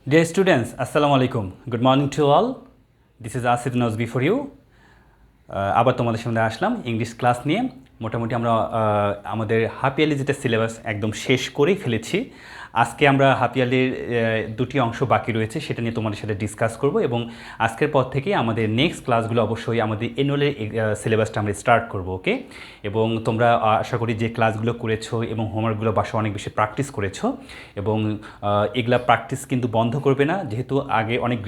Dear students, Assalamu alaikum. Good morning to all. This is Asid Nozbi for you. আবার তোমাদের সামনে আসলাম English class নিয়ে। মোটামুটি আমরা আমাদের হাফ ইয়ারলি যেটা সিলেবাস একদম শেষ করেই ফেলেছি। আজকে আমরা হাফ ইয়ারলির দুটি অংশ বাকি রয়েছে, সেটা নিয়ে তোমাদের সাথে ডিসকাস করব এবং আজকের পর থেকে আমাদের নেক্সট ক্লাসগুলো অবশ্যই আমাদের অ্যানুয়ালের সিলেবাসটা আমরা স্টার্ট করব, ওকে। এবং তোমরা আশা করি যে ক্লাসগুলো করেছো এবং হোমওয়ার্কগুলো বাসায় অনেক বেশি প্র্যাকটিস করেছো এবং এগুলা প্র্যাকটিস কিন্তু বন্ধ করবে না, যেহেতু আগে অনেক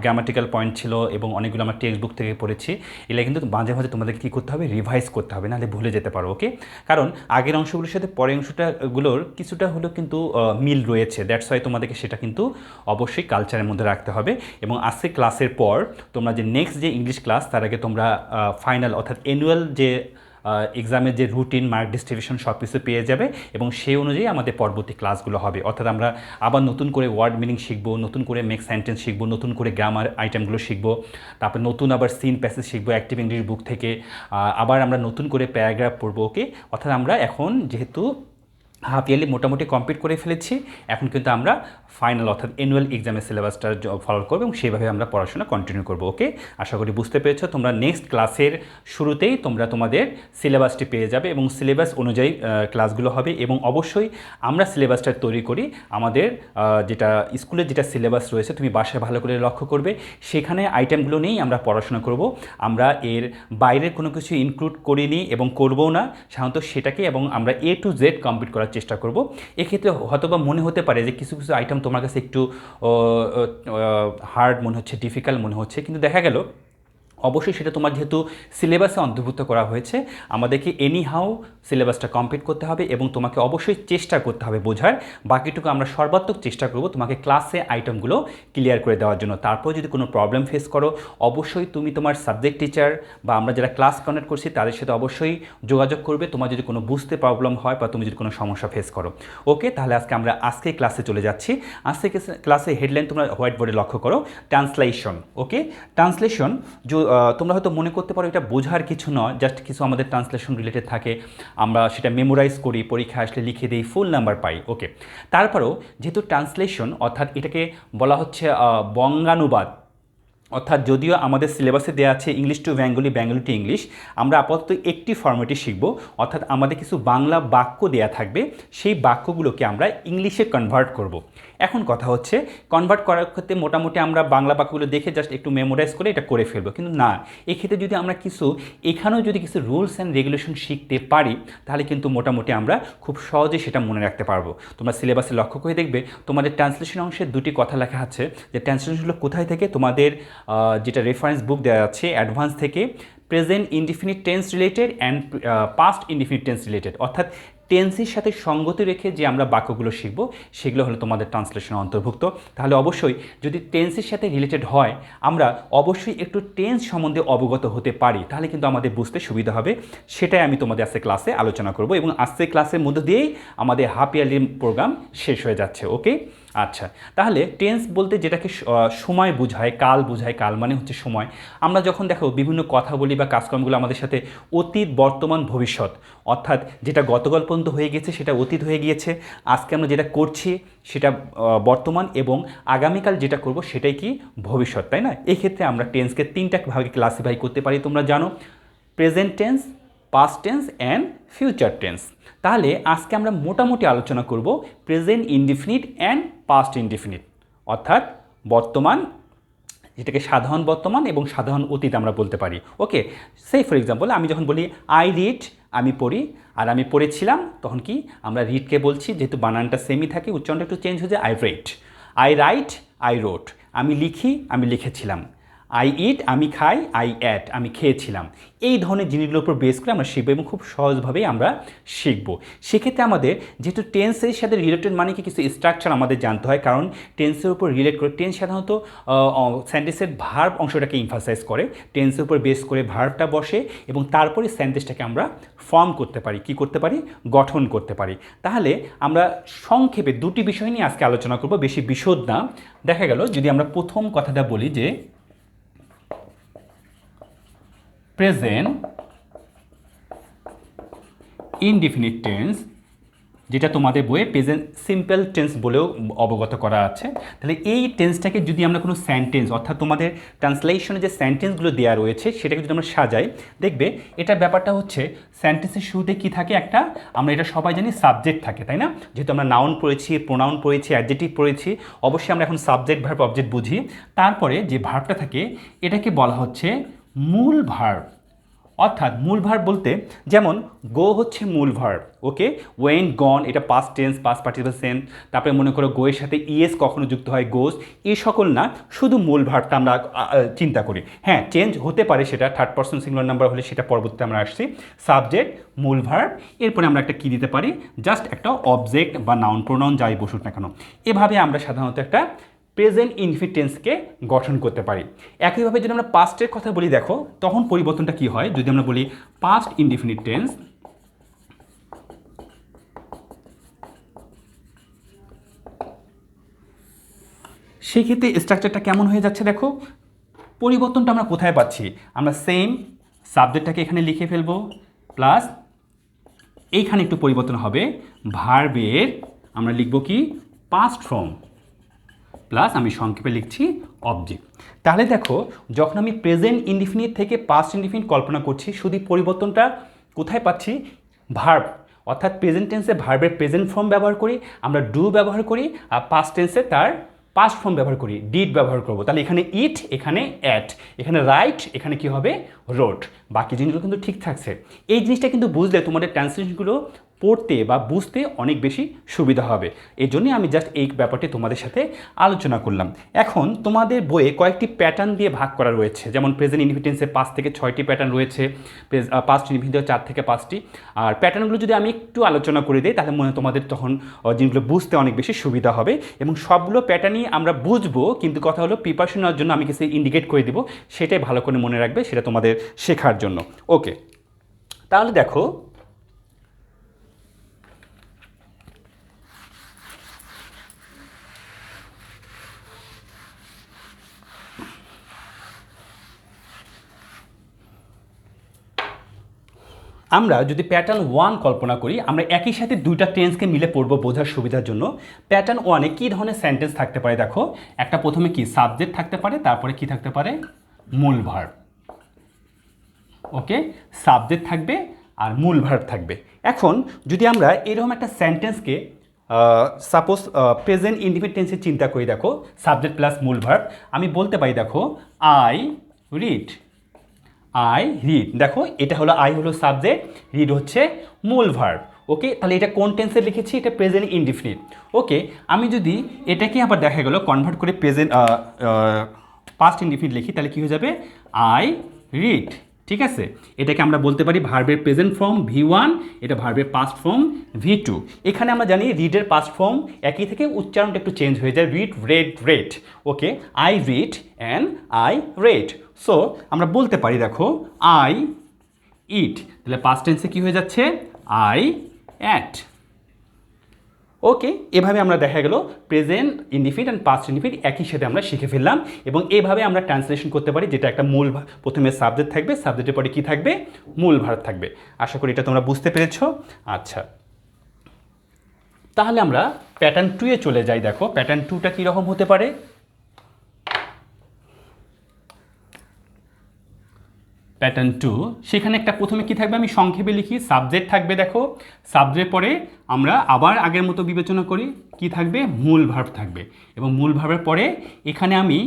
গ্রামাটিক্যাল পয়েন্ট ছিল এবং অনেকগুলো আমরা টেক্সট বুক থেকে পড়েছি। এগুলো কিন্তু মাঝে মাঝে তোমাদের কী করতে হবে, রিভাইজ করতে হবে, নাহলে ভুলে যেতে পারো, ওকে। কারণ আগের অংশগুলোর সাথে পরের অংশটাগুলোর কিছুটা হলেও কিন্তু মিল রয়েছে, দ্যাটস ওয়াই তোমাদেরকে সেটা কিন্তু অবশ্যই কালচারের মধ্যে রাখতে হবে। এবং আজকে ক্লাসের পর তোমরা যে নেক্সট যে ইংলিশ ক্লাস, তার আগে তোমরা ফাইনাল অর্থাৎ অ্যানুয়াল যে এক্সামের যে রুটিন, মার্ক ডিস্ট্রিবিউশন সব কিছু পেয়ে যাবে এবং সেই অনুযায়ী আমাদের পরবর্তী ক্লাসগুলো হবে। অর্থাৎ আমরা আবার নতুন করে ওয়ার্ড মিনিং শিখবো, নতুন করে মেক সেন্টেন্স শিখবো, নতুন করে গ্রামার আইটেমগুলো শিখবো, তারপর নতুন আবার সিন প্যাসেজ শিখবো অ্যাক্টিভ ইংলিশ বুক থেকে। আবার আমরা নতুন করে প্যারাগ্রাফ পড়বো, ওকে। অর্থাৎ আমরা এখন যেহেতু হাফ ইয়ারলি মোটামুটি কমপ্লিট করে ফেলেছি, এখন কিন্তু আমরা ফাইনাল অর্থাৎ অ্যানুয়াল এক্সামের সিলেবাসটা ফলো করবো এবং সেইভাবে আমরা পড়াশোনা কন্টিনিউ করবো, ওকে। আশা করি বুঝতে পেরেছো। তোমরা নেক্সট ক্লাসের শুরুতেই তোমরা তোমাদের সিলেবাসটি পেয়ে যাবে এবং সিলেবাস অনুযায়ী ক্লাসগুলো হবে। এবং অবশ্যই আমরা সিলেবাসটা তৈরি করি আমাদের যেটা স্কুলের যেটা সিলেবাস রয়েছে, তুমি বাসায় ভালো করে লক্ষ্য করবে, সেখানে আইটেমগুলো নিয়েই আমরা পড়াশোনা করব। আমরা এর বাইরের কোনো কিছু ইনক্লুড করিনি এবং করবও না, সাধারণত সেটাকে এবং আমরা A to Z কমপ্লিট করার চেষ্টা করব। এক্ষেত্রে হয়তোবা মনে হতে পারে যে কিছু কিছু আইটেম তোমার কাছে একটু হার্ড মনে হচ্ছে, ডিফিকাল্ট মনে হচ্ছে, কিন্তু দেখা গেল অবশ্যই সেটা তোমার যেহেতু সিলেবাসে অন্তর্ভুক্ত করা হয়েছে, আমাদেরকে এনিহাউ সিলেবাসটা কমপ্লিট করতে হবে এবং তোমাকে অবশ্যই চেষ্টা করতে হবে বোঝার। বাকিটুকু আমরা সর্বাত্মক চেষ্টা করব তোমাকে ক্লাসে আইটেমগুলো ক্লিয়ার করে দেওয়ার জন্য। তারপর যদি কোনো প্রবলেম ফেস করো, অবশ্যই তুমি তোমার সাবজেক্ট টিচার বা আমরা যারা ক্লাস কন্ডাক্ট করছি তাদের সাথে অবশ্যই যোগাযোগ করবে তোমার যদি কোনো বুঝতে প্রবলেম হয় বা তুমি যদি কোনো সমস্যা ফেস করো, ওকে। তাহলে আজকে ক্লাসে চলে যাচ্ছি। আজকে ক্লাসে হেডলাইন তোমরা হোয়াইট বোর্ডে লক্ষ্য করো, ট্রান্সলেশন, ওকে। ট্রান্সলেশন তোমরা হয়তো মনে করতে পারো এটা বোঝার কিছু নয়, জাস্ট কিছু আমাদের ট্রান্সলেশন রিলেটেড থাকে, আমরা সেটা মেমোরাইজ করি, পরীক্ষা আসলে লিখে দিই, ফুল নাম্বার পাই, ওকে। তারপরেও যেহেতু ট্রান্সলেশন অর্থাৎ এটাকে বলা হচ্ছে বঙ্গানুবাদ, অর্থাৎ যদিও আমাদের সিলেবাসে দেওয়া আছে English to Bengali, Bengali to English, আমরা আপাতত একটি ফর্মেটে শিখব। অর্থাৎ আমাদের কিছু বাংলা বাক্য দেয়া থাকবে, সেই বাক্যগুলোকে আমরা ইংলিশে কনভার্ট করব। এখন কথা হচ্ছে কনভার্ট করার ক্ষেত্রে মোটামুটি আমরা বাংলা বাক্যগুলো দেখে জাস্ট একটু মেমোরাইজ করে এটা করে ফেলবো, কিন্তু না, এক্ষেত্রে যদি আমরা এখানেও যদি কিছু রুলস অ্যান্ড রেগুলেশন শিখতে পারি, তাহলে কিন্তু মোটামুটি আমরা খুব সহজে সেটা মনে রাখতে পারবো। তোমরা সিলেবাসে লক্ষ্য করে দেখবে তোমাদের ট্রান্সলেশন অংশে দুটি কথা লেখা আছে, যে ট্রান্সলেশনগুলো কোথায় থেকে, তোমাদের যেটা রেফারেন্স বুক দেওয়া আছে অ্যাডভান্স থেকে, present indefinite tense related and past indefinite tense related, অর্থাৎ টেন্সের সাথে সঙ্গতি রেখে যে আমরা বাক্যগুলো শিখব সেগুলো হলো তোমাদের ট্রান্সলেশনে অন্তর্ভুক্ত। তাহলে অবশ্যই যদি টেন্সের সাথে রিলেটেড হয়, আমরা অবশ্যই একটু টেন্স সম্বন্ধে অবগত হতে পারি, তাহলে কিন্তু আমাদের বুঝতে সুবিধা হবে। সেটাই আমি তোমাদের আজকে ক্লাসে আলোচনা করব এবং আজকে ক্লাসের মধ্য দিয়েই আমাদের হাফ ইয়ারলি প্রোগ্রাম শেষ হয়ে যাচ্ছে, ওকে। আচ্ছা, তাহলে টেন্স বলতে যেটাকে সময় বোঝায়, কাল বোঝায়, কাল মানে হচ্ছে সময়। আমরা যখন দেখো বিভিন্ন কথা বলি বা কাজকর্মগুলো আমাদের সাথে অতীত, বর্তমান, ভবিষ্যৎ, অর্থাৎ যেটা গতকাল পর্যন্ত হয়ে গেছে সেটা অতীত হয়ে গিয়েছে, আজকে আমরা যেটা করছি সেটা বর্তমান এবং আগামীকাল যেটা করব সেটাই কি ভবিষ্যৎ, তাই না? এক্ষেত্রে আমরা টেন্সকে তিনটা ভাগে ক্লাসিফাই করতে পারি, তোমরা জানো, present tense, past tense and future tense. তাহলে আজকে আমরা মোটামুটি আলোচনা করব present indefinite and past indefinite, অর্থাৎ বর্তমান, যেটাকে সাধারণ বর্তমান এবং সাধারণ অতীত আমরা বলতে পারি, ওকে। সেই ফর এক্সাম্পল আমি যখন বলি আই রিড, আমি পড়ি, আর আমি পড়েছিলাম, তখন কি আমরা রিডকে বলছি, যেহেতু বানানটা সেমই থাকে, উচ্চারণটা একটু চেঞ্জ হয়ে যায়, I red. I right, I রোট, আমি লিখি, আমি লিখেছিলাম। আই ইট, আমি খাই, আই অ্যাট, আমি খেয়েছিলাম। এই ধরনের জিনিসগুলোর উপর বেস করে আমরা শিখবো এবং খুব সহজভাবেই আমরা শিখব। সেক্ষেত্রে আমাদের যেহেতু টেন্সের সাথে রিলেটেড মানে কি কিছু স্ট্রাকচার আমাদের জানতে হয়, কারণ টেন্সের উপর রিলেট করে, টেন্স সাধারণত সেন্টেন্সের ভার্ব অংশটাকে ইমফাসাইজ করে, টেন্সের উপর বেস করে ভার্বটা বসে এবং তারপরে সেন্টেন্সটাকে আমরা ফর্ম করতে পারি, কি করতে পারি, গঠন করতে পারি। তাহলে আমরা সংক্ষেপে দুটি বিষয় নিয়ে আজকে আলোচনা করব, বেশি বিশদ না। দেখা গেল যদি আমরা প্রথম কথাটা বলি যে প্রেজেন্ট ইনডিফিনিট টেন্স যেটা তোমাদের বইয়ে প্রেজেন্ট সিম্পল টেন্স বলেও অবগত করা আছে। তাহলে এই টেন্সটাকে যদি আমরা কোনো সেন্টেন্স অর্থাৎ তোমাদের ট্রান্সলেশনে যে সেন্টেন্সগুলো দেওয়া রয়েছে সেটাকে যদি আমরা সাজাই, দেখবে এটার ব্যাপারটা হচ্ছে সেন্টেন্সের শুরুতে কী থাকে, একটা আমরা এটা সবাই জানি সাবজেক্ট থাকে, তাই না? যেহেতু আমরা নাউন পড়েছি, প্রোনাউন পড়েছি, অ্যাডজেক্টিভ পড়েছি, অবশ্যই আমরা এখন সাবজেক্ট ভার্ব অবজেক্ট বুঝি। তারপরে যে ভার্বটা থাকে এটাকে বলা হচ্ছে মূল ভার্ব। অর্থাৎ মূল ভার্ব বলতে যেমন গো হচ্ছে মূল ভার্ব, ওকে, ওয়েন গন এটা past tense, past participle sense. তারপরে মনে করো গোয়ের সাথে ইএস কখনো যুক্ত হয়, গোস, এই সকল না, শুধু মূল ভার্বটা আমরা চিন্তা করি। হ্যাঁ, চেঞ্জ হতে পারে, সেটা থার্ড পারসন সিঙ্গুলার নাম্বার হলে সেটা পরবর্তীতে আমরা আসছি। সাবজেক্ট, মূল ভার্ব, এরপরে আমরা একটা কী দিতে পারি, জাস্ট একটা অবজেক্ট বা নাউন প্রোনাউন যাই বসুক না কেন। এভাবে আমরা সাধারণত একটা প্রেজেন্ট ইনফিনিট টেন্সকে গঠন করতে পারি। একইভাবে যদি আমরা পাস্টের কথা বলি, দেখো তখন পরিবর্তনটা কি হয়। যদি আমরা বলি পাস্ট ইনডিফিনিট টেন্স, সেক্ষেত্রে স্ট্রাকচারটা কেমন হয়ে যাচ্ছে দেখো। পরিবর্তনটা আমরা কোথায় পাচ্ছি, আমরা সেম সাবজেক্টটাকে এখানে লিখে ফেলবো, প্লাস এইখানে একটু পরিবর্তন হবে, ভার্বের আমরা লিখব কি পাস্ট ফর্ম, প্লাস আমি সংক্ষেপে লিখছি অবজেক্ট। তাহলে দেখো যখন আমি প্রেজেন্ট ইনডিফিনিট থেকে পাস্ট ইনডিফিনিট কল্পনা করছি, শুধু পরিবর্তনটা কোথায় পাচ্ছি, ভার্ব, অর্থাৎ প্রেজেন্ট টেন্সে ভার্বের প্রেজেন্ট ফর্ম ব্যবহার করি, আমরা ডু ব্যবহার করি, আর পাস্ট টেন্সে তার পাস্ট ফর্ম ব্যবহার করি, ডিড ব্যবহার করব। তাহলে এখানে ইট, এখানে অ্যাট, এখানে রাইট, এখানে কি হবে রোড। বাকি জিনিসগুলো কিন্তু ঠিক থাকছে। এই জিনিসটা কিন্তু বুঝলে তোমাদের ট্রান্সলেশনগুলো পড়তে বা বুঝতে অনেক বেশি সুবিধা হবে। এই জন্যই আমি জাস্ট এই ব্যাপারটি তোমাদের সাথে আলোচনা করলাম। এখন তোমাদের বইয়ে কয়েকটি প্যাটার্ন দিয়ে ভাগ করা রয়েছে, যেমন প্রেজেন্ট ইনডিফিনিটে 5 থেকে 6টি প্যাটার্ন রয়েছে, পাস্ট ইনডিফিনিটে 4 থেকে 5টি। আর প্যাটার্নগুলো যদি আমি একটু আলোচনা করে দিই তাহলে মনে হয় তোমাদের তখন জিনিসগুলো বুঝতে অনেক বেশি সুবিধা হবে। এবং সবগুলো প্যাটার্নই আমরা বুঝবো, কিন্তু কথা হলো প্রিপারেশন নেওয়ার জন্য আমি কিছু ইন্ডিকেট করে দিব, সেটাই ভালো করে মনে রাখবে, সেটা তোমাদের শেখার জন্য। ওকে, তাহলে দেখো আমরা যদি প্যাটার্ন 1 কল্পনা করি, আমরা একই সাথে দুইটা টেন্সকে মিলে পড়বো বোঝার সুবিধার জন্য। প্যাটার্ন 1-এ কী ধরনের সেন্টেন্স থাকতে পারে দেখো, একটা প্রথমে কি সাবজেক্ট থাকতে পারে, তারপরে কি থাকতে পারে মূল ভার্ব, ওকে, সাবজেক্ট থাকবে আর মূল ভার্ব থাকবে। এখন যদি আমরা এরকম একটা সেন্টেন্সকে সাপোজ প্রেজেন্ট ইনডিফিনিট টেন্সে চিন্তা করি, দেখো সাবজেক্ট প্লাস মূল ভার্ব, আমি বলতে পারি দেখো আই রিড, আই রিড, দেখো এটা হলো আই হলো সাবজেক্ট, রিড হচ্ছে মূল ভার্ব, ওকে। তাহলে এটা কোন টেন্সে লিখেছি, এটা প্রেজেন্ট ইনডিফিনিট, ওকে। আমি যদি এটাকে আবার দেখা গেল কনভার্ট করে প্রেজেন্ট পাস্ট ইনডিফিনিট লিখি, তাহলে কী হয়ে যাবে আই রিড, ঠিক আছে। এটাকে আমরা বলতে পারি ভার্বের প্রেজেন্ট ফর্ম V1, এটা ভার্বের পাস্ট ফর্ম V2। এখানে আমরা জানি রিডের পাস্ট ফর্ম একই থেকে উচ্চারণটা একটু চেঞ্জ হয়ে যায়, read, red, red, okay, I read and I red. So আমরা বলতে পারি দেখো আই ইট, তাহলে পাস্ট টেন্সে কী হয়ে যাচ্ছে আই অ্যাট, ওকে। এভাবে আমরা দেখা গেল present indefinite and past indefinite একই সাথে আমরা শিখে ফেললাম। এবং এভাবে আমরা ট্রান্সলেশন করতে পারি, যেটা একটা মূল, প্রথমে সাবজেক্ট থাকবে, সাবজেক্টের পরে কী থাকবে মূল ভার্ব থাকবে। আশা করি এটা তোমরা বুঝতে পেরেছো। আচ্ছা, তাহলে আমরা প্যাটার্ন 2-এ চলে যাই। দেখো প্যাটার্ন 2টা কীরকম হতে পারে। প্যাটার্ন 2, সেখানে একটা প্রথমে কি থাকবে, আমি সংক্ষেপে লিখি, সাবজেক্ট থাকবে, দেখো সাবজেক্ট পরে আমরা আবার আগের মতো বিবেচনা করি, কি থাকবে মূল ভার্ব থাকবে। এবং মূল ভার্বের পরে এখানে আমি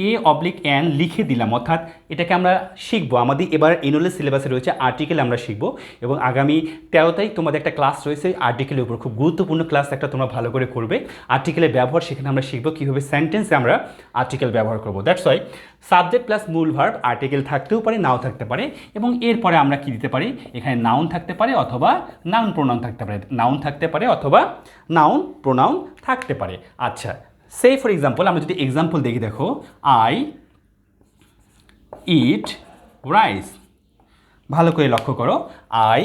A/N লিখে দিলাম, অর্থাৎ এটাকে আমরা শিখবো। আমাদের এবার এনুয়াল সিলেবাসে রয়েছে আর্টিকেল, আমরা শিখবো। এবং আগামী 13 তারিখ তোমাদের একটা ক্লাস রয়েছে আর্টিকেলের উপর, খুব গুরুত্বপূর্ণ ক্লাস একটা, তোমরা ভালো করে করবে। আর্টিকেলের ব্যবহার সেখানে আমরা শিখবো কীভাবে সেন্টেন্সে আমরা আর্টিকেল ব্যবহার করবো। দ্যাটস ওয়াই সাবজেক্ট প্লাস মূল ভার্ব, আর্টিকেল থাকতেও পারে নাও থাকতে পারে। এবং এরপরে আমরা কি দিতে পারি, এখানে নাউন থাকতে পারে অথবা নাউন প্রোনাউন থাকতে পারে, নাউন থাকতে পারে অথবা নাউন প্রোনাউন থাকতে পারে। আচ্ছা, সে ফর এক্সাম্পল আমরা যদি এক্সাম্পল দেখি, দেখো আই ইট রাইস, ভালো করে লক্ষ্য করো, আই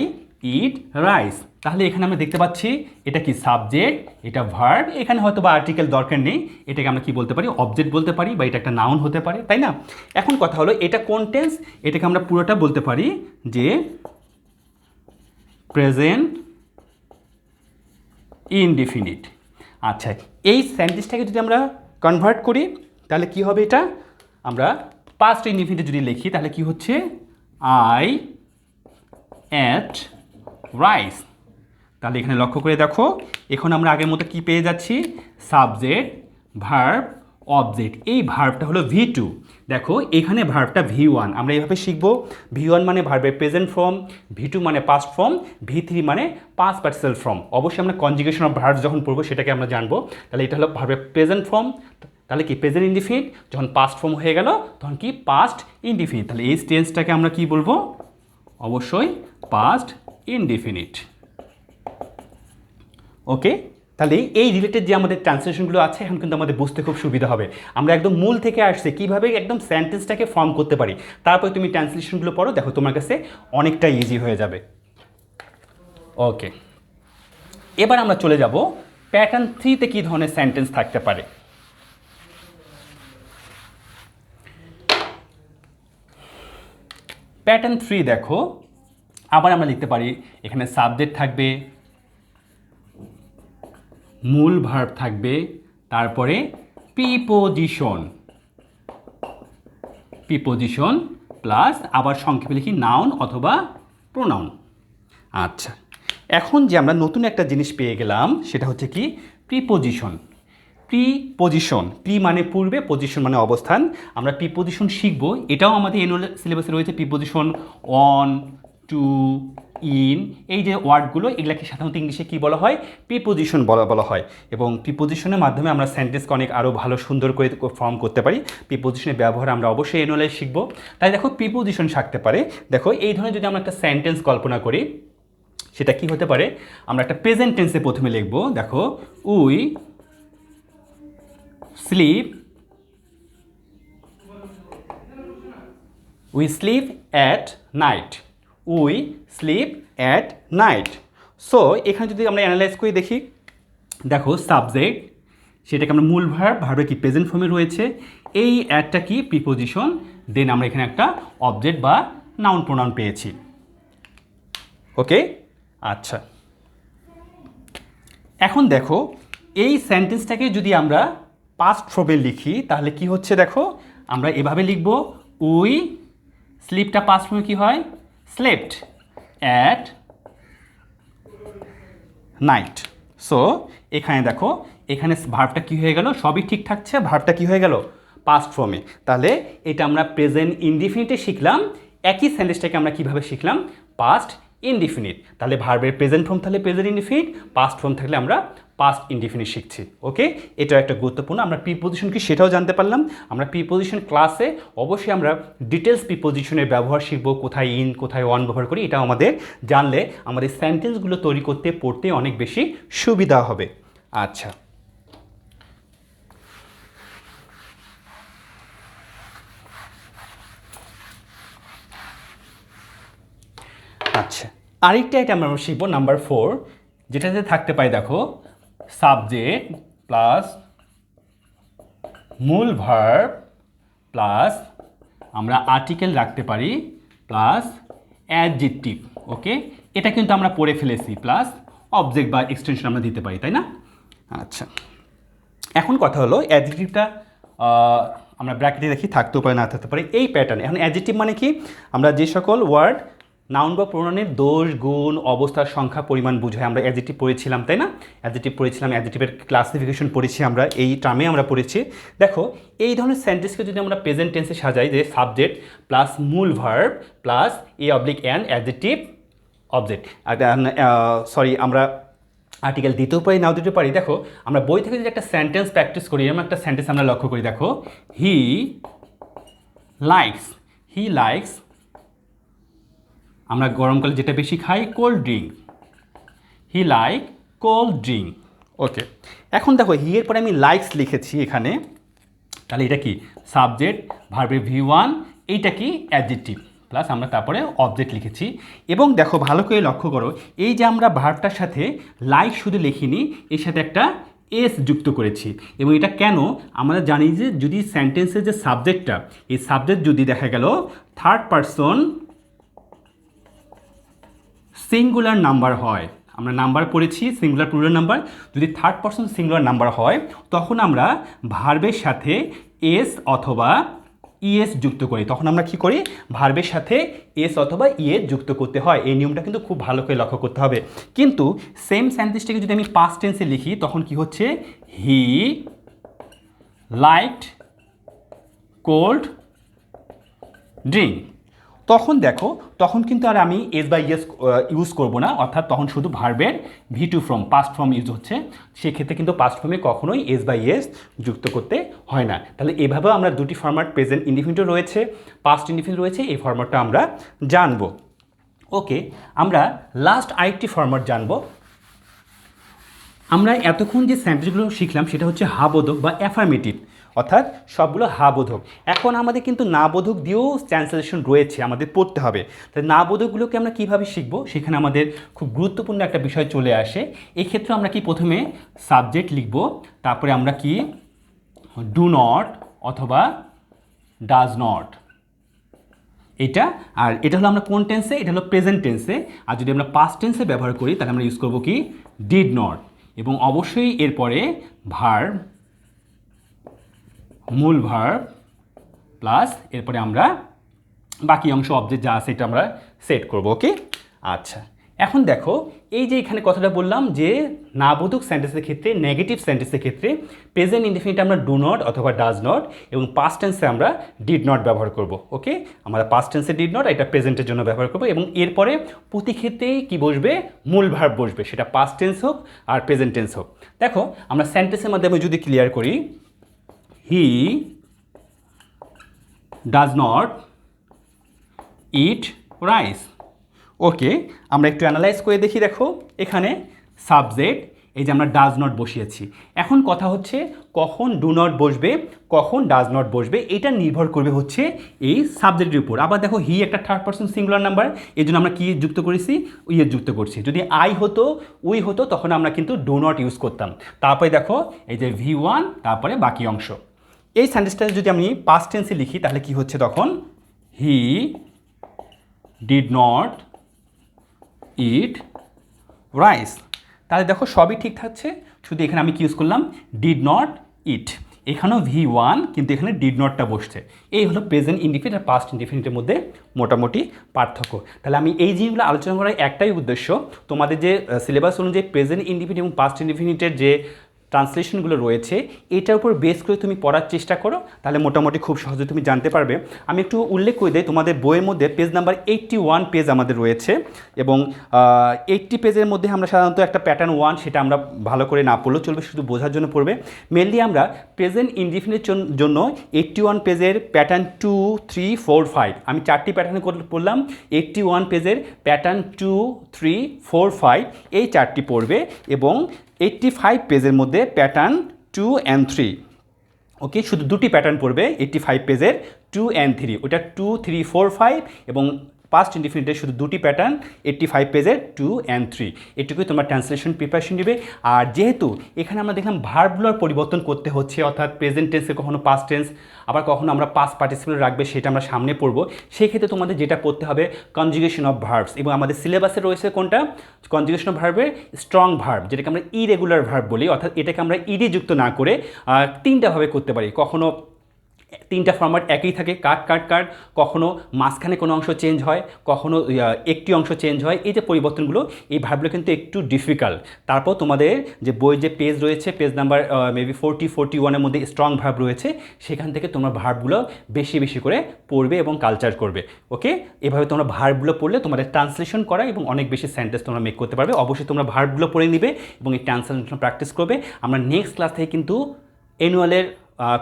ইট রাইস। তাহলে এখানে আমরা দেখতে পাচ্ছি এটা কি সাবজেক্ট, এটা ভার্ব, এখানে হয়তো বা আর্টিকেল দরকার নেই, এটাকে আমরা কি বলতে পারি অবজেক্ট বলতে পারি, বা এটা একটা নাউন হতে পারে, তাই না। এখন কথা হলো এটা কোন টেন্স, এটাকে আমরা পুরোটা বলতে পারি যে প্রেজেন্ট ইনডিফিনিট। আচ্ছা, এই সেন্টেন্সটাকে যদি আমরা কনভার্ট করি তাহলে কি হবে, এটা আমরা পাস্ট ইনডিফিনিটে যদি লিখি তাহলে কি হচ্ছে, আই এট রাইস। তাহলে এখানে লক্ষ্য করে দেখো, এখন আমরা আগের মতো কি পেয়ে যাচ্ছি, সাবজেক্ট, ভার্ব, অবজেক্ট। এই ভার্বটা হলো V2। দেখো এখানে ভার্বটা V1, আমরা এইভাবে শিখব। V1 মানে ভার্বের প্রেজেন্ট ফর্ম, V2 মানে পাস্ট ফর্ম, V3 মানে পাস্ট পার্টিসিপাল ফর্ম। অবশ্যই আমরা কনজুগেশন অফ ভার্ব যখন পড়বো সেটাকে আমরা জানবো। তাহলে এটা হলো ভার্বের প্রেজেন্ট ফর্ম, তাহলে কি প্রেজেন্ট ইনডিফিনিট, যখন পাস্ট ফর্ম হয়ে গেল তখন কি পাস্ট ইনডিফিনিট। তাহলে এই টেন্সটাকে আমরা কি বলবো, অবশ্যই পাস্ট ইনডিফিনিট। ওকে, তাহলে এই রিলেটেড যে আমাদের ট্রান্সলেশনগুলো আছে এখন কিন্তু আমাদের বুঝতে খুব সুবিধা হবে। আমরা একদম মূল থেকে আসছে কীভাবে একদম সেন্টেন্সটাকে ফর্ম করতে পারি, তারপরে তুমি ট্রান্সলেশনগুলো পড়ো, দেখো তোমার কাছে অনেকটা ইজি হয়ে যাবে। ওকে, এবার আমরা চলে যাব প্যাটার্ন 3তে কী ধরনের সেন্টেন্স থাকতে পারে। প্যাটার্ন 3 দেখো, আবার আমরা লিখতে পারি, এখানে সাবজেক্ট থাকবে, মূল ভার্ব থাকবে, তারপরে প্রিপোজিশন প্লাস আবার সংক্ষেপে লিখি নাউন অথবা প্রোনাউন। আচ্ছা, এখন যে আমরা নতুন একটা জিনিস পেয়ে গেলাম সেটা হচ্ছে কি, প্রিপোজিশন। প্রি মানে পূর্বে, পজিশন মানে অবস্থান। আমরা প্রিপোজিশন শিখব, এটাও আমাদের অ্যানুয়াল সিলেবাসে রয়েছে। প্রিপোজিশন অন, টু, ইন, এই যে ওয়ার্ডগুলো এগুলাকে সাধারণত ইংলিশে কী বলা হয়, প্রিপোজিশন বলা হয়। এবং প্রিপোজিশনের মাধ্যমে আমরা সেন্টেন্সকে অনেক আরও ভালো সুন্দর করে ফর্ম করতে পারি। প্রিপোজিশনের ব্যবহার আমরা অবশ্যই অ্যানুয়ালে শিখব। তাই দেখো প্রিপোজিশন থাকতে পারে। দেখো এই ধরনের যদি আমরা একটা সেন্টেন্স কল্পনা করি সেটা কি হতে পারে, আমরা একটা প্রেজেন্ট টেন্সে প্রথমে লিখব। দেখো we slip at night. We slip at night. So এখানে যদি আমরা অ্যানালাইজ করে দেখি, দেখো সাবজেক্ট, সেটাকে আমরা মূল ভার্বের কি প্রেজেন্ট ফর্মে রয়েছে, এই অ্যাডটা কি প্রিপোজিশন, দেন আমরা এখানে একটা অবজেক্ট বা নাউন প্রোনাউন পেয়েছি। ওকে, আচ্ছা, এখন দেখো এই সেন্টেন্সটাকে যদি আমরা পাস্ট ফর্মে লিখি তাহলে কি হচ্ছে, দেখো আমরা এভাবে লিখব, উই স্লিপটা পাস্ট ফর্মে কি হয়, স্লেপ্ট অ্যাট নাইট। সো এখানে দেখো, এখানে ভার্বটা কি হয়ে গেল, সবই ঠিক থাকছে, ভার্বটা কি হয়ে গেল, পাস্ট ফর্মে। তাহলে এটা আমরা প্রেজেন্ট ইনডিফিনিটে শিখলাম, একই সেন্টেন্সটাকে আমরা কিভাবে শিখলাম, পাস্ট ইনডিফিনিট। তাহলে ভার্বের প্রেজেন্ট ফর্ম থাকলে প্রেজেন্ট ইনডিফিনিট, পাস্ট ফর্ম থাকলে আমরা পাস্ট ইনডিফিনিট শিখছি। ওকে, এটা একটা গুরুত্বপূর্ণ। আমরা প্রিপোজিশন কি সেটাও জানতে পারলাম। আমরা প্রিপোজিশন ক্লাসে অবশ্যই আমরা ডিটেলস প্রিপোজিশনের ব্যবহার শিখব, কোথায় ইন কোথায় অন ব্যবহার করি, এটা আমাদের জানলে আমাদের সেন্টেন্সগুলো তৈরি করতে পড়তে অনেক বেশি সুবিধা হবে। আচ্ছা, আচ্ছা, আরেকটা আইটেম আমরা শিখবো নাম্বার 4, যেটাতে থাকতে পারে দেখো সাবজেক্ট প্লাস মূল ভার্ব প্লাস আমরা আর্টিকেল রাখতে পারি প্লাস অ্যাডজেক্টিভ। ওকে, এটা কিন্তু আমরা পড়ে ফেলেছি, প্লাস অবজেক্ট বা এক্সটেনশন আমরা দিতে পারি, তাই না? আচ্ছা, এখন কথা হলো অ্যাডজেক্টিভটা আমরা ব্র্যাকেটে দেখি, থাকতেও পারে না থাকতে পারে এই প্যাটার্নে। এখন অ্যাডজেক্টিভ মানে কি, আমরা যে সকল ওয়ার্ড নাউন বা প্রোনাউনের দোষ, গুণ, অবস্থার সংখ্যা, পরিমাণ বুঝায়, আমরা অ্যাডজেক্টিভ পড়েছিলাম, তাই না? অ্যাডজেক্টিভ পড়েছিলাম, অ্যাডজেক্টিভের ক্লাসিফিকেশন পড়েছি আমরা, এই টার্মে আমরা পড়েছি। দেখো এই ধরনের সেন্টেন্সকে যদি আমরা প্রেজেন্ট টেন্সে সাজাই, যে সাবজেক্ট প্লাস মূল verb plus a an adjective object, sorry আমরা আর্টিকেল দিতেও পারি নাও দিতে পারি। দেখো আমরা বই থেকে যদি একটা সেন্টেন্স প্র্যাকটিস করি, এরকম একটা সেন্টেন্স আমরা লক্ষ্য করি, দেখো হি লাইকস, আমরা গরমকালে যেটা বেশি খাই, cold drink, he like cold drink. Okay, এখন দেখো হি এর পরে আমি লাইকস লিখেছি এখানে, তাহলে এটা কি সাবজেক্ট, ভার্বের V1, এইটা কি অ্যাডজেক্টিভ, প্লাস আমরা তারপরে অবজেক্ট লিখেছি। এবং দেখো ভালো করে লক্ষ্য করো, এই যে আমরা ভার্বটার সাথে লাইক শুধু লিখিনি, এর সাথে একটা এস যুক্ত করেছি। এবং এটা কেন, আমরা জানি যে যদি সেন্টেন্সের যে সাবজেক্টটা, এই সাবজেক্ট যদি দেখা গেল থার্ড পারসন সিঙ্গুলার নাম্বার হয়, আমরা নাম্বার পড়েছি সিঙ্গুলার প্লুরাল নাম্বার। যদি থার্ড পারসন সিঙ্গুলার নাম্বার হয় তখন আমরা ভার্বের সাথে এস অথবা ইএস যুক্ত করি। তখন আমরা কি করি, ভার্বের সাথে এস অথবা ইএস যুক্ত করতে হয়। এই নিয়মটা কিন্তু খুব ভালো করে লক্ষ্য করতে হবে। কিন্তু সেম সেন্টেন্সটাকে যদি আমি পাস্ট টেন্সে লিখি তখন কি হচ্ছে, হি লাইকড কোল্ড ড্রিঙ্ক। তখন দেখো, তখন কিন্তু আর আমি এস বাই ইয়েস ইউজ করব না, অর্থাৎ তখন শুধু ভার্বের V two form past form use হচ্ছে। সেক্ষেত্রে কিন্তু পাস্ট ফর্মে কখনোই এস বাই ইয়েস যুক্ত করতে হয় না। তাহলে এভাবেও আমরা দুটি ফরম্যাট, প্রেজেন্ট ইনডিফিনিট রয়েছে, পাস্ট ইনডিফিনিট রয়েছে, এই ফরম্যাটটা আমরা জানবো। ওকে, আমরা লাস্ট আরেকটি ফরম্যাট জানবো। আমরা এতক্ষণ যে সেন্টেন্সগুলো শিখলাম সেটা হচ্ছে হা বোধক বা অ্যাফার্মেটিভ, অর্থাৎ সবগুলো হা বোধক। এখন আমাদের কিন্তু না বোধক দিয়েও ট্রান্সলেশন রয়েছে, আমাদের পড়তে হবে। তাই না বোধকগুলোকে আমরা কীভাবে শিখবো, সেখানে আমাদের খুব গুরুত্বপূর্ণ একটা বিষয় চলে আসে। এই ক্ষেত্রে আমরা কি প্রথমে সাবজেক্ট লিখব, তারপরে আমরা কি ডু নট অথবা ডাজ নট, এটা। আর এটা হলো আমরা কোন টেন্সে, এটা হলো প্রেজেন্ট টেন্সে। আর যদি আমরা পাস্ট টেন্সে ব্যবহার করি তাহলে আমরা ইউজ করব কি ডিড নট, এবং অবশ্যই এরপরে ভার্ব, মূল ভার্ব প্লাস এরপরে আমরা বাকি অংশ অবজেক্ট যা আছে এটা আমরা সেট করব। ওকে, আচ্ছা। এখন দেখো, এই যে এখানে কথাটা বললাম যে না বোধক সেন্টেন্সের ক্ষেত্রে, নেগেটিভ সেন্টেন্সের ক্ষেত্রে প্রেজেন্ট ইনডিফিনিট আমরা ডু নট অথবা ডাজ নট, এবং পাস্ট টেন্সে আমরা ডিড নট ব্যবহার করব। ওকে, আমরা পাস্ট টেন্সে ডিড নট, এটা প্রেজেন্টের জন্য ব্যবহার করব। এবং এরপরে প্রতি ক্ষেত্রেই কী বসবে, মূল ভার্ব বসবে, সেটা পাস্ট টেন্স হোক আর প্রেজেন্ট টেন্স হোক। দেখো, আমরা সেন্টেন্সের মাধ্যমে যদি ক্লিয়ার করি, he does not eat rice. Okay, আমরা একটু অ্যানালাইজ করে দেখি। দেখো, এখানে সাবজেক্ট, এই যে আমরা ডাজ নট বসিয়েছি। এখন কথা হচ্ছে কখন ডু নট বসবে, কখন ডাজ নট বসবে, এটা নির্ভর করবে হচ্ছে এই সাবজেক্টের উপর। আবার দেখো, হি একটা থার্ড পারসন সিঙ্গুলার নাম্বার, এই জন্য আমরা কি যুক্ত করেছি, উইয়ের যুক্ত করছি। যদি আই হতো, উই হতো, তখন আমরা কিন্তু ডু নট ইউজ করতাম। তারপরে দেখো, এই যে ভি ওয়ান, তারপরে বাকি অংশ। এই সেন্টেন্সটা যদি আমি পাস্ট টেন্সে লিখি তাহলে কি হচ্ছে, তখন he did not eat rice. তাহলে দেখো সবই ঠিক থাকছে, শুধু এখানে আমি কি ইউজ করলাম, ডিড নট ইট। এখানেও ভি ওয়ান, কিন্তু এখানে ডিড নটটা বসছে। এই হলো প্রেজেন্ট ইনডিফিনিট আর পাস্ট ইনডিফিনিটের মধ্যে মোটামুটি পার্থক্য। তাহলে আমি এই জিনিসগুলো আলোচনা করার একটাই উদ্দেশ্য, তোমাদের যে সিলেবাস অনুযায়ী প্রেজেন্ট ইনডিফিনিট এবং পাস্ট ইনডিফিনিটের যে ট্রান্সলেশনগুলো রয়েছে এটার উপর বেস করে তুমি পড়ার চেষ্টা করো, তাহলে মোটামুটি খুব সহজে তুমি জানতে পারবে। আমি একটু উল্লেখ করে দিই, তোমাদের বইয়ের মধ্যে পেজ নাম্বার 81 পেজ আমাদের রয়েছে, এবং 80 পেজের মধ্যে আমরা সাধারণত একটা প্যাটার্ন 1, সেটা আমরা ভালো করে না পড়লেও চলবে, শুধু বোঝার জন্য পড়বে। মেনলি আমরা প্রেজেন্ট ইনডিফিনিটের জন্য 81 পেজের প্যাটার্ন 2, 3, 4, 5, আমি 4টি প্যাটার্নে পড়লাম। 81 পেজের প্যাটার্ন 2, 3, 4, 5 এই 4টি পড়বে, এবং 85 পেজের মধ্যে প্যাটার্ন 2 and 3। ওকে, শুধু দুটি প্যাটার্ন পড়বে 85 পেজের 2 and 3, ওটা 2, 3, 4, 5, এবং পাস্ট ইনডিফিনিটের শুধু দুটি প্যাটার্ন 85 পেজের 2 and 3। এটুকুই তোমার ট্রান্সলেশন প্রিপারেশন নেবে। আর যেহেতু এখানে আমরা দেখলাম ভার্বগুলোর পরিবর্তন করতে হচ্ছে, অর্থাৎ প্রেজেন্ট টেন্সে কখনো পাস্ট টেন্স, আবার কখনো আমরা পাস্ট পার্টিসিপেল রাখবে, সেটা আমরা সামনে পড়বো। সেই ক্ষেত্রে তোমাদের যেটা পড়তে হবে কনজুগেশন অফ ভার্বস, এবং আমাদের সিলেবাসে রয়েছে কোনটা, কনজুগেশন অফ ভার্বের স্ট্রং ভার্ব, যেটাকে আমরা ইরেগুলার ভার্ব বলি, অর্থাৎ এটাকে আমরা ইডি যুক্ত না করে তিনটাভাবে করতে পারি। কখনো তিনটা ফরম্যাট একই থাকে, কাট কাট কাট, কখনো মাঝখানে কোনো অংশ চেঞ্জ হয়, কখনো একটি অংশ চেঞ্জ হয়। এই যে পরিবর্তনগুলো, এই ভার্বগুলো কিন্তু একটু ডিফিকাল্ট। তারপর তোমাদের যে বইয়ের যে পেজ রয়েছে, পেজ নাম্বার মেবি 40, 41-এর মধ্যে স্ট্রং ভার্ব রয়েছে, সেখান থেকে তোমরা ভার্বগুলো বেশি বেশি করে পড়বে এবং কালচার করবে। ওকে, এভাবে তোমরা ভার্বগুলো পড়লে তোমাদের ট্রান্সলেশন করা এবং অনেক বেশি সেন্টেন্স তোমরা মেক করতে পারবে। অবশ্যই তোমরা ভার্বগুলো পড়ে নিবে এবং এই ট্রান্সলেশন প্র্যাকটিস করবে। আমরা নেক্সট ক্লাস থেকে কিন্তু অ্যানুয়ালের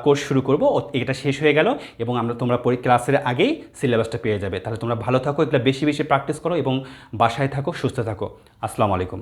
কোর্স শুরু করব, এটা শেষ হয়ে গেল, এবং তোমরা ক্লাসের আগেই সিলেবাসটা পেয়ে যাবে। তাহলে তোমরা ভালো থাকো, এগুলো বেশি বেশি প্র্যাকটিস করো, এবং বাসায় থাকো, সুস্থ থাকো। আসসালামু আলাইকুম।